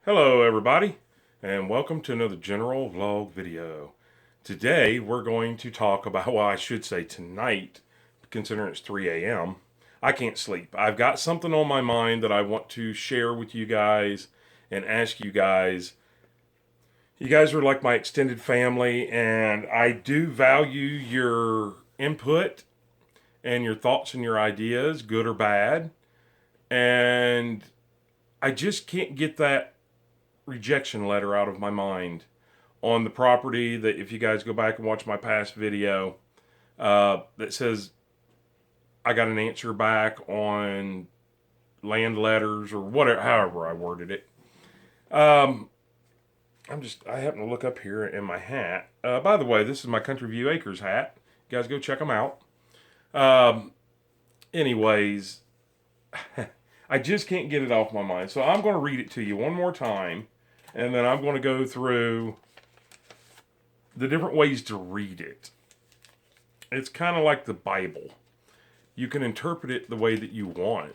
Hello everybody, and welcome to another general vlog video. Today we're going to talk about, well, I should say tonight, considering it's 3 a.m. I can't sleep. I've got something on my mind that I want to share with you guys and ask you guys. You guys are like my extended family, and I do value your input and your thoughts and your ideas, good or bad. And I just can't get that rejection letter out of my mind on the property that, if you guys go back and watch my past video, that says I got an answer back on land letters or whatever, however I worded it. I happen to look up here in my hat. By the way, this is my Country View Acres hat. You guys go check them out. Anyways, I just can't get it off my mind. So I'm going to read it to you one more time. And then I'm going to go through the different ways to read it. It's kind of like the Bible. You can interpret it the way that you want.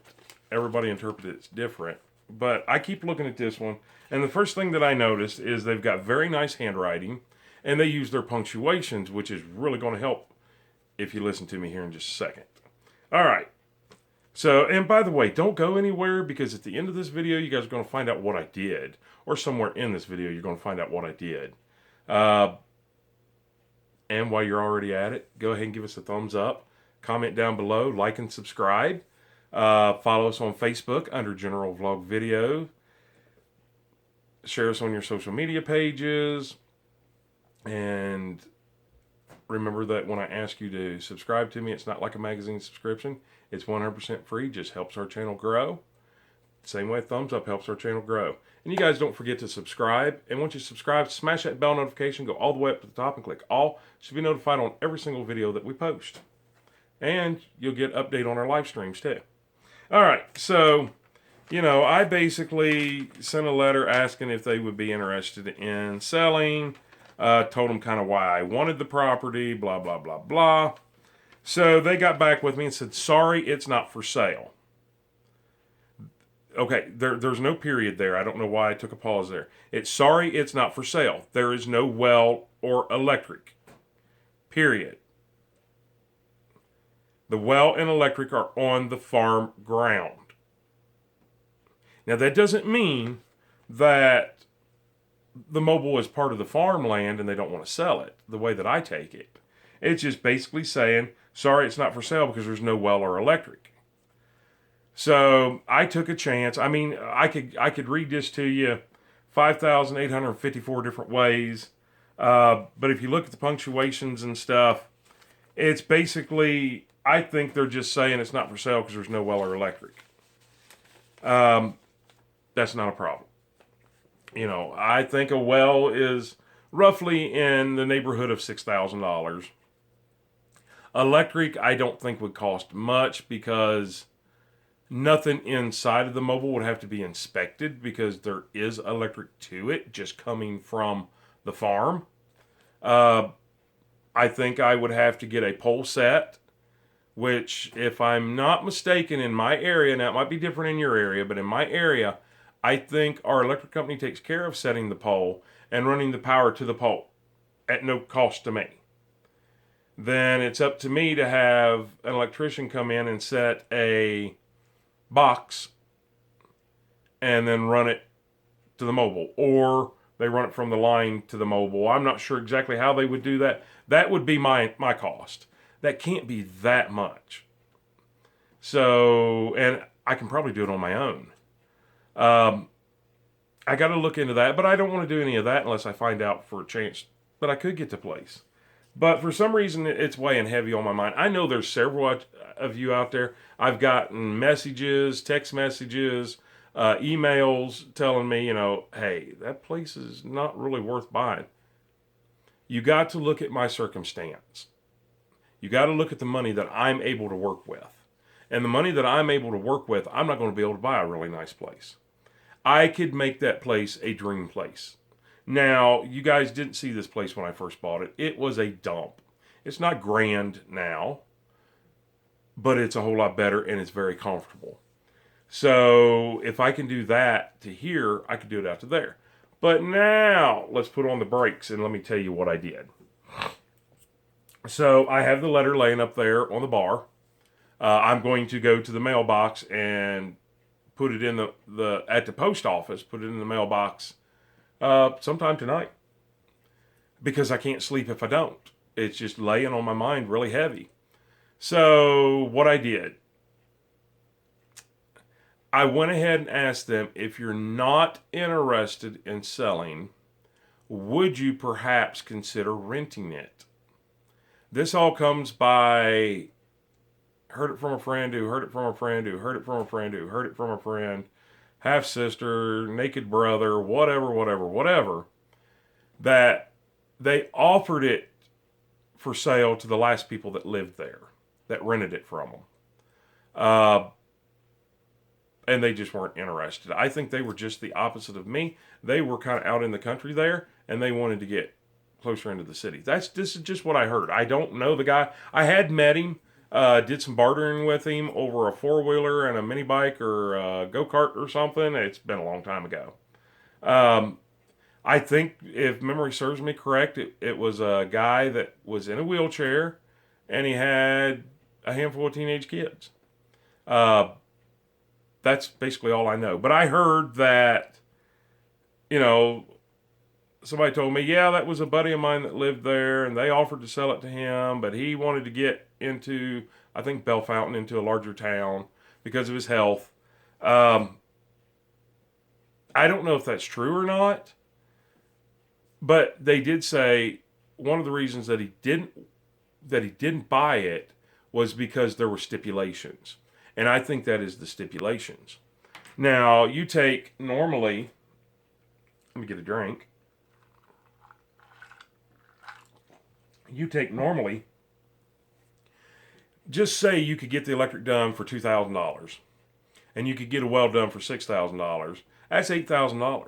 Everybody interprets it different. But I keep looking at this one. And the first thing that I noticed is they've got very nice handwriting. And they use their punctuations, which is really going to help if you listen to me here in just a second. All right. So, and by the way, don't go anywhere, because at the end of this video, you guys are going to find out what I did. Or somewhere in this video, you're going to find out what I did. And while you're already at it, go ahead and give us a thumbs up. Comment down below, like and subscribe. Follow us on Facebook under General Vlog Video. Share us on your social media pages. And remember that when I ask you to subscribe to me, it's not like a magazine subscription. It's 100% free, just helps our channel grow. Same way, thumbs up helps our channel grow. And you guys don't forget to subscribe. And once you subscribe, smash that bell notification, go all the way up to the top and click all. So you'll be notified on every single video that we post. And you'll get an update on our live streams too. All right, so, I basically sent a letter asking if they would be interested in selling. Told them kind of why I wanted the property, blah, blah, blah, blah. So they got back with me and said, sorry, it's not for sale. Okay, there's no period there. I don't know why I took a pause there. It's sorry, it's not for sale. There is no well or electric. Period. The well and electric are on the farm ground. Now, that doesn't mean that the mobile is part of the farmland and they don't want to sell it, the way that I take it. It's just basically saying, sorry, it's not for sale because there's no well or electric. So I took a chance. I mean, I could read this to you 5,854 different ways. But if you look at the punctuations and stuff, it's basically, I think they're just saying it's not for sale because there's no well or electric. That's not a problem. I think a well is roughly in the neighborhood of $6,000. Electric, I don't think would cost much, because nothing inside of the mobile would have to be inspected, because there is electric to it just coming from the farm. I think I would have to get a pole set, which, if I'm not mistaken, in my area, now it might be different in your area, but in my area, I think our electric company takes care of setting the pole and running the power to the pole at no cost to me. Then it's up to me to have an electrician come in and set a box and then run it to the mobile, or they run it from the line to the mobile. I'm not sure exactly how they would do that. That would be my cost. That can't be that much. So, and I can probably do it on my own. I got to look into that, but I don't want to do any of that unless I find out for a chance that I could get to place. But for some reason, it's weighing heavy on my mind. I know there's several of you out there. I've gotten messages, text messages, emails telling me, hey, that place is not really worth buying. You got to look at my circumstance. You got to look at the money that I'm able to work with. And the money that I'm able to work with, I'm not going to be able to buy a really nice place. I could make that place a dream place. Now, you guys didn't see this place when I first bought it. It was a dump. It's not grand now, but it's a whole lot better, and it's very comfortable. So if I can do that to here, I can do it out to there. But now let's put on the brakes and let me tell you what I did. So I have the letter laying up there on the bar. I'm going to go to the mailbox and put it in the at the post office. Put it in the mailbox sometime tonight because I can't sleep if I don't. It's just laying on my mind really heavy. So what I did, I went ahead and asked them, if you're not interested in selling, would you perhaps consider renting it? This all comes by heard it from a friend who heard it from a friend who heard it from a friend who heard it from a friend, half sister, naked brother, whatever, that they offered it for sale to the last people that lived there, that rented it from them. And they just weren't interested. I think they were just the opposite of me. They were kind of out in the country there, and they wanted to get closer into the city. This is just what I heard. I don't know the guy. I had met him, did some bartering with him over a four-wheeler and a mini bike or a go-kart or something. It's been a long time ago. I think, if memory serves me correct, it was a guy that was in a wheelchair, and he had a handful of teenage kids. That's basically all I know. But I heard that, somebody told me, yeah, that was a buddy of mine that lived there, and they offered to sell it to him, but he wanted to get into, I think, Bellefontaine, into a larger town because of his health. I don't know if that's true or not, but they did say one of the reasons that he didn't buy it was because there were stipulations. And I think that is the stipulations. Now, you take normally, let me get a drink. You take normally, just say you could get the electric done for $2,000 and you could get a well done for $6,000. That's $8,000.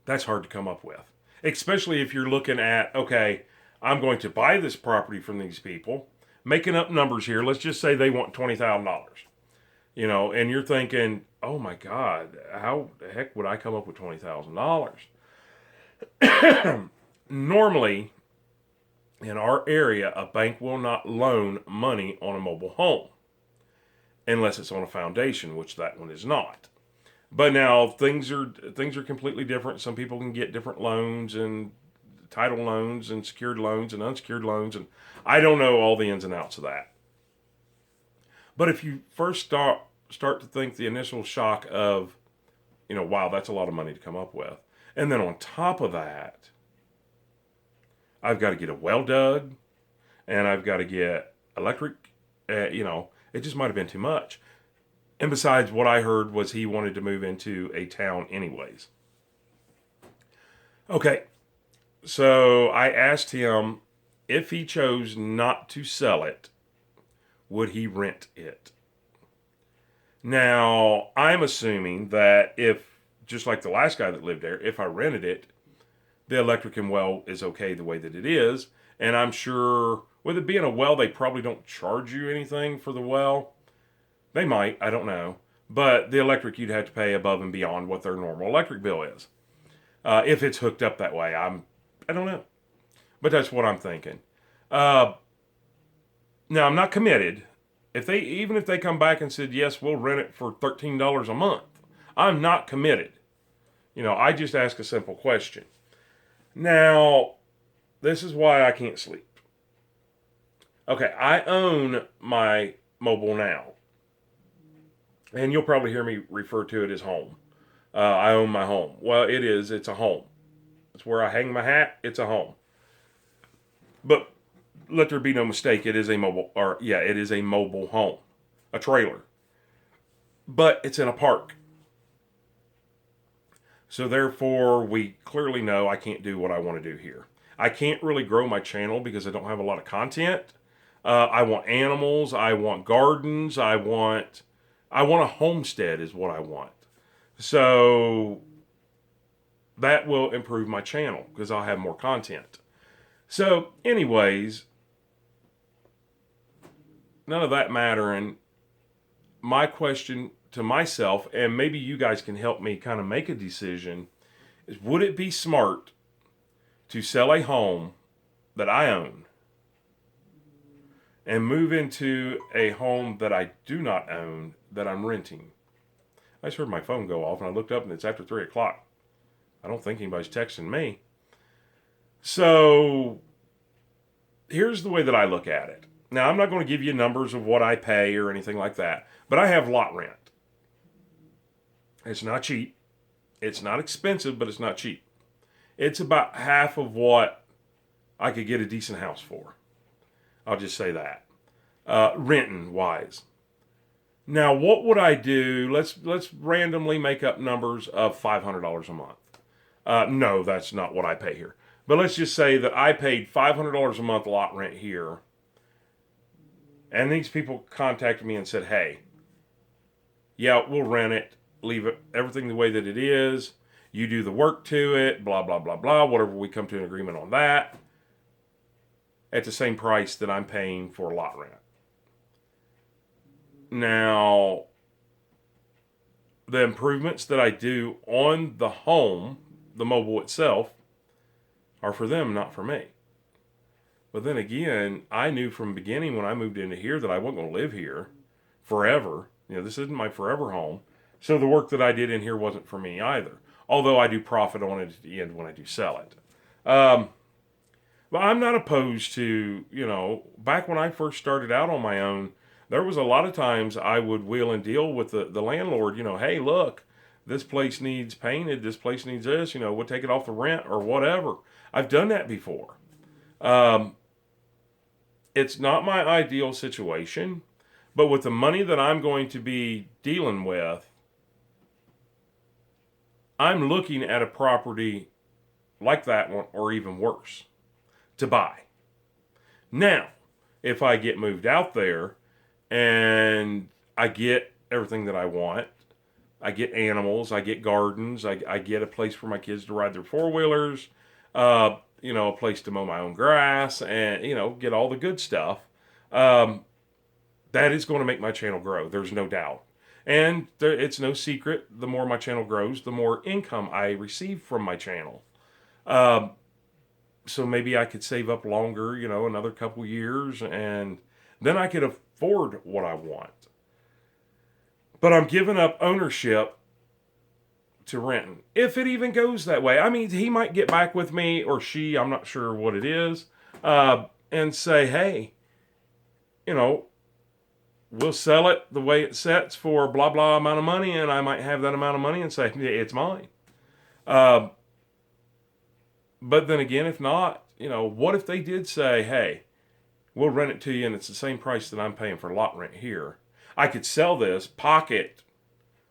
That's hard to come up with, especially if you're looking at, okay, I'm going to buy this property from these people. Making up numbers here, let's just say they want $20,000, and you're thinking, oh my God, how the heck would I come up with $20,000? Normally, in our area, a bank will not loan money on a mobile home unless it's on a foundation, which that one is not. But now things are completely different. Some people can get different loans and title loans and secured loans and unsecured loans, and I don't know all the ins and outs of that. But if you first start to think the initial shock of, wow, that's a lot of money to come up with. And then on top of that, I've got to get a well dug, and I've got to get electric, it just might have been too much. And besides, what I heard was he wanted to move into a town anyways. Okay. So I asked him, if he chose not to sell it, would he rent it? Now, I'm assuming that if, just like the last guy that lived there, if I rented it, the electric and well is okay the way that it is. And I'm sure, with it being a well, they probably don't charge you anything for the well. They might, I don't know. But the electric, you'd have to pay above and beyond what their normal electric bill is. If it's hooked up that way, I don't know. But that's what I'm thinking. Now, I'm not committed. Even if they come back and said, yes, we'll rent it for $13 a month, I'm not committed. I just ask a simple question. Now, this is why I can't sleep. Okay, I own my mobile now. And you'll probably hear me refer to it as home. I own my home. Well, it is. It's a home. It's where I hang my hat. It's a home. But let there be no mistake. It is a mobile home, a trailer. But it's in a park. So therefore, we clearly know I can't do what I want to do here. I can't really grow my channel because I don't have a lot of content. I want animals. I want gardens. I want a homestead is what I want. So that will improve my channel because I'll have more content. So anyways, none of that mattering, my question to myself, and maybe you guys can help me kind of make a decision, is would it be smart to sell a home that I own and move into a home that I do not own that I'm renting? I just heard my phone go off and I looked up and it's after 3 o'clock. I don't think anybody's texting me. So here's the way that I look at it. Now, I'm not going to give you numbers of what I pay or anything like that, but I have lot rent. It's not cheap. It's not expensive, but it's not cheap. It's about half of what I could get a decent house for. I'll just say that. Renting wise. Now, what would I do? Let's randomly make up numbers of $500 a month. No, that's not what I pay here. But let's just say that I paid $500 a month lot rent here. And these people contacted me and said, hey, yeah, we'll rent it. Leave it everything the way that it is. You do the work to it, blah, blah, blah, blah, whatever we come to an agreement on that, at the same price that I'm paying for lot rent. Now, the improvements that I do on the home, the mobile itself, are for them, not for me. But then again, I knew from the beginning when I moved into here that I wasn't going to live here forever. This isn't my forever home. So the work that I did in here wasn't for me either. Although I do profit on it at the end when I do sell it. But I'm not opposed to, back when I first started out on my own, there was a lot of times I would wheel and deal with the landlord, hey, look, this place needs painted, this place needs this, we'll take it off the rent or whatever. I've done that before. It's not my ideal situation, but with the money that I'm going to be dealing with, I'm looking at a property like that one or even worse to buy. Now, if I get moved out there and I get everything that I want, I get animals, I get gardens, I get a place for my kids to ride their four-wheelers, a place to mow my own grass, and, get all the good stuff, that is going to make my channel grow. There's no doubt. And it's no secret, the more my channel grows, the more income I receive from my channel. So maybe I could save up longer, another couple years, and then I could afford what I want. But I'm giving up ownership to renting. If it even goes that way. I mean, he might get back with me, or she, I'm not sure what it is, and say, hey, we'll sell it the way it sets for blah, blah amount of money, and I might have that amount of money and say, yeah, it's mine. But then again, if not, what if they did say, hey, we'll rent it to you and it's the same price that I'm paying for lot rent here. I could sell this, pocket,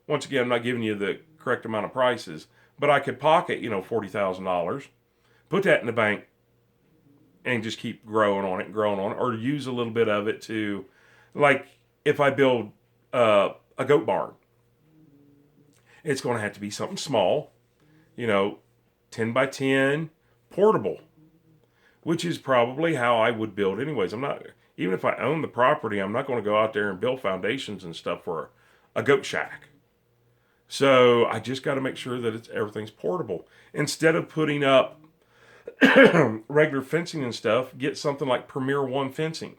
once again, I'm not giving you the correct amount of prices, but I could pocket, $40,000, put that in the bank and just keep growing on it, or use a little bit of it to, like, if I build a goat barn, it's going to have to be something small, 10 by 10, portable, which is probably how I would build anyways. Even if I own the property, I'm not going to go out there and build foundations and stuff for a goat shack. So I just got to make sure that everything's portable. Instead of putting up regular fencing and stuff, get something like Premier One fencing.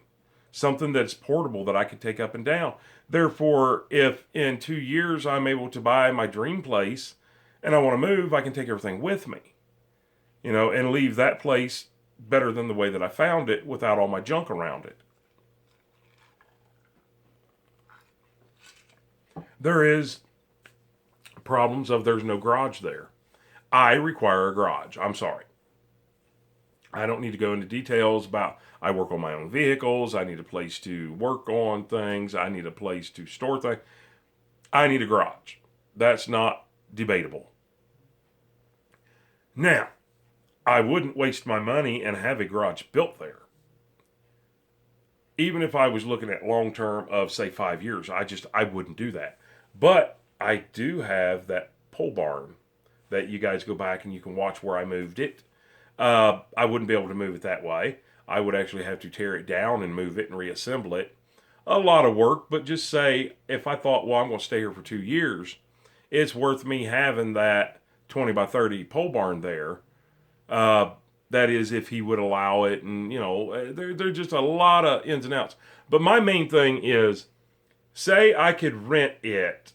Something that's portable that I could take up and down. Therefore, if in 2 years I'm able to buy my dream place and I want to move, I can take everything with me, and leave that place better than the way that I found it without all my junk around it. There is problems of there's no garage there. I require a garage. I'm sorry. I don't need to go into details about I work on my own vehicles. I need a place to work on things. I need a place to store things. I need a garage. That's not debatable. Now, I wouldn't waste my money and have a garage built there. Even if I was looking at long term of, say, 5 years, I wouldn't do that. But I do have that pole barn that you guys go back and you can watch where I moved it. I wouldn't be able to move it that way. I would actually have to tear it down and move it and reassemble it. a lot of work, but just say if I thought, well, I'm going to stay here for 2 years, it's worth me having that 20 by 30 pole barn there. Uh, that is, if he would allow it, and there's just a lot of ins and outs. But my main thing is, say I could rent it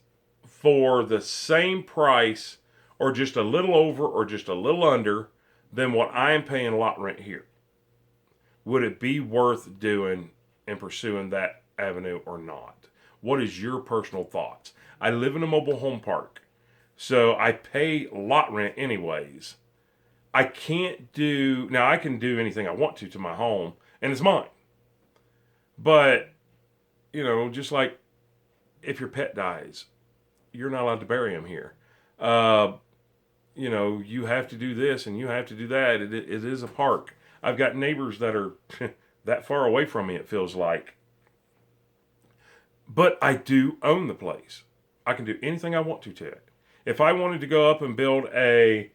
for the same price, or just a little over, or just a little under than what I am paying lot rent here. Would it be worth doing and pursuing that avenue or not? What is your personal thoughts? I live in a mobile home park, so I pay lot rent anyways. I can't do, now I can do anything I want to my home, and it's mine. But, just like if your pet dies, you're not allowed to bury him here. You have to do this and you have to do that. It is a park. I've got neighbors that are that far away from me, it feels like. But I do own the place. I can do anything I want to it. If I wanted to go up and build a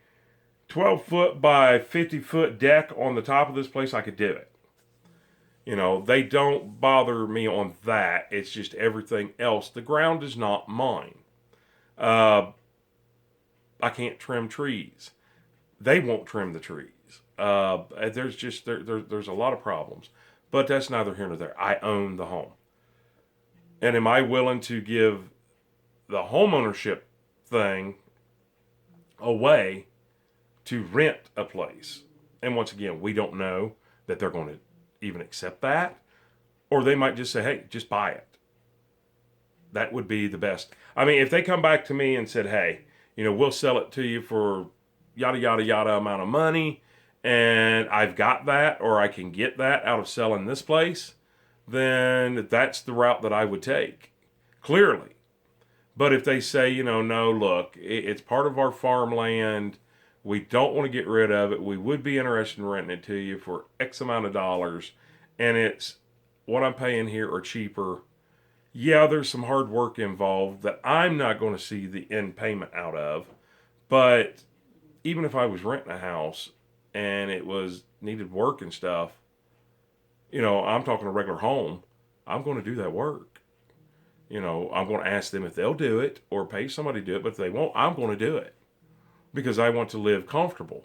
12-foot by 50-foot deck on the top of this place, I could do it. They don't bother me on that. It's just everything else. The ground is not mine. I can't trim trees. They won't trim the trees. There's a lot of problems. But that's neither here nor there. I own the home. And am I willing to give the homeownership thing away to rent a place? And once again, we don't know that they're going to even accept that, or they might just say, hey, just buy it. That would be the best. I mean, if they come back to me and said, hey, we'll sell it to you for yada, yada, yada amount of money, and I've got that, or I can get that out of selling this place, then that's the route that I would take, clearly. But if they say, no, look, it's part of our farmland, we don't want to get rid of it, we would be interested in renting it to you for X amount of dollars, and it's what I'm paying here or cheaper, yeah, there's some hard work involved that I'm not going to see the end payment out of. But even if I was renting a house and it needed work and stuff, I'm talking a regular home, I'm going to do that work. I'm going to ask them if they'll do it or pay somebody to do it. But if they won't, I'm going to do it because I want to live comfortable.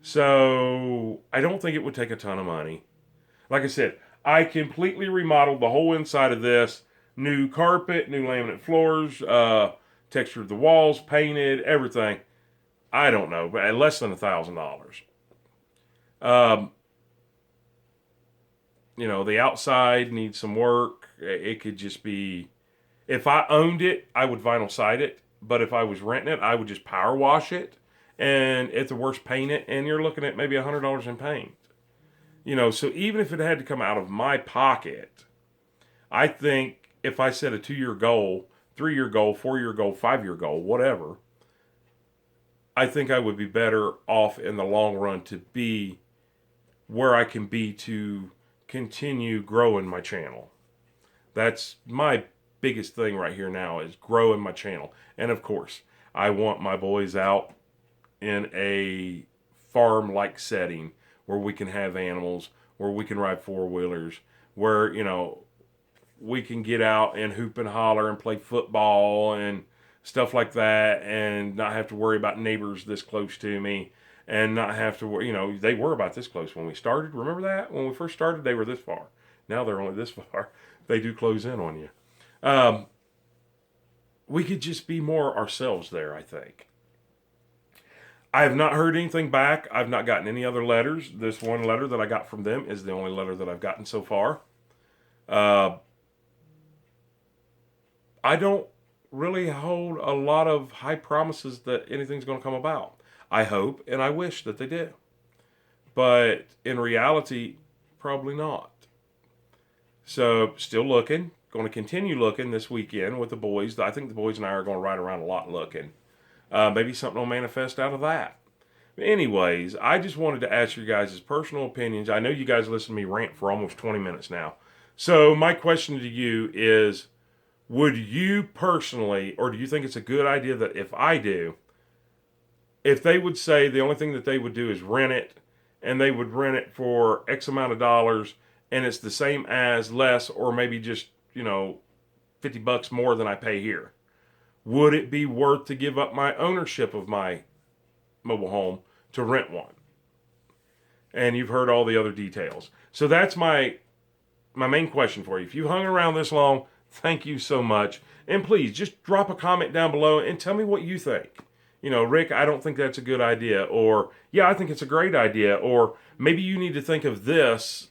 So I don't think it would take a ton of money. Like I said, I completely remodeled the whole inside of this. New carpet, new laminate floors, textured the walls, painted, everything. I don't know, but at less than $1,000. The outside needs some work. It could just be, if I owned it, I would vinyl side it. But if I was renting it, I would just power wash it. And at the worst, paint it. And you're looking at maybe $100 in paint. So even if it had to come out of my pocket, I think if I set a 2-year goal, 3-year goal, 4-year goal, 5-year goal, whatever, I think I would be better off in the long run to be where I can be to continue growing my channel. That's my biggest thing right here now, is growing my channel. And of course, I want my boys out in a farm-like setting where we can have animals, where we can ride four-wheelers, where, we can get out and hoop and holler and play football and stuff like that, and not have to worry about neighbors this close to me, and not have to worry, they were about this close when we started. Remember that? When we first started, they were this far. Now they're only this far. They do close in on you. We could just be more ourselves there, I think. I have not heard anything back. I've not gotten any other letters. This one letter that I got from them is the only letter that I've gotten so far. I don't really hold a lot of high promises that anything's going to come about. I hope and I wish that they did. But in reality, probably not. So, still looking. Going to continue looking this weekend with the boys. I think the boys and I are going to ride around a lot looking. Maybe something will manifest out of that. Anyways, I just wanted to ask your guys' personal opinions. I know you guys listen to me rant for almost 20 minutes now. So, my question to you is, would you personally, or do you think it's a good idea that if I do, if they would say the only thing that they would do is rent it, and they would rent it for X amount of dollars, and it's the same as, less, or maybe just $50 more than I pay here. Would it be worth to give up my ownership of my mobile home to rent one? And you've heard all the other details. So that's my main question for you. If you hung around this long, thank you so much. And please just drop a comment down below and tell me what you think. Rick, I don't think that's a good idea. Or, yeah, I think it's a great idea. Or maybe you need to think of this.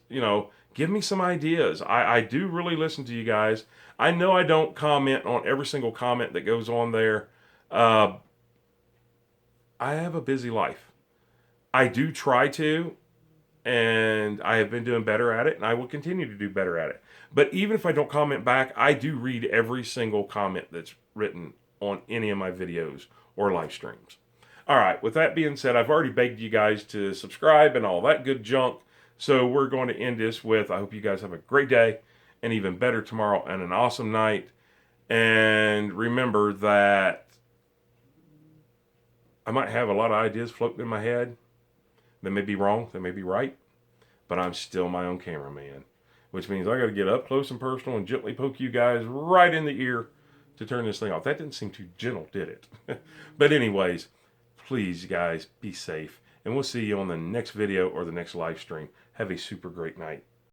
Give me some ideas. I do really listen to you guys. I know I don't comment on every single comment that goes on there. I have a busy life. I do try to, and I have been doing better at it, and I will continue to do better at it. But even if I don't comment back, I do read every single comment that's written on any of my videos or live streams. All right, with that being said, I've already begged you guys to subscribe and all that good junk. So we're going to end this with, I hope you guys have a great day, and even better tomorrow, and an awesome night. And remember that I might have a lot of ideas floating in my head. They may be wrong, they may be right, but I'm still my own cameraman, which means I got to get up close and personal and gently poke you guys right in the ear to turn this thing off. That didn't seem too gentle, did it? But anyways, please, guys, be safe, and we'll see you on the next video or the next live stream. Have a super great night.